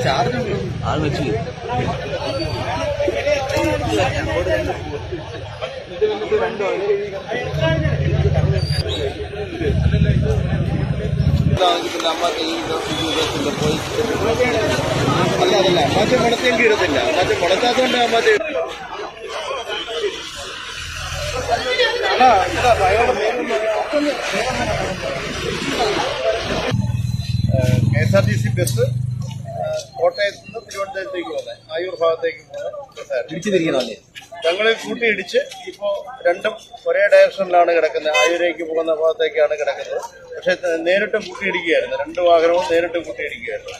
Charge ആൾ വെച്ച് അല്ല അതല്ല അമ്മാച്ച മുളത്തേണ്ടി ഇടത്തില്ല. അമ്മാച്ച മുളത്താത്തോണ്ട് അമ്മാച്ച KSRTC ബസ് കോട്ടയത്ത് നിന്ന് തിരുവനന്തപുരത്തേക്ക് പോകുന്നത്, ആയൂർ ഭാഗത്തേക്ക് പോകുന്നത് ഞങ്ങൾ കൂട്ടിയിടിച്ച് ഇപ്പോൾ രണ്ടും ഒരേ ഡയറക്ഷനിലാണ് കിടക്കുന്നത്. ആയൂരേക്ക് പോകുന്ന ഭാഗത്തേക്കാണ് കിടക്കുന്നത്. പക്ഷെ നേരിട്ട് കൂട്ടിയിടിക്കുകയായിരുന്നു. രണ്ട് വാഹനവും നേരിട്ട് കൂട്ടിയിടിക്കുകയായിരുന്നു.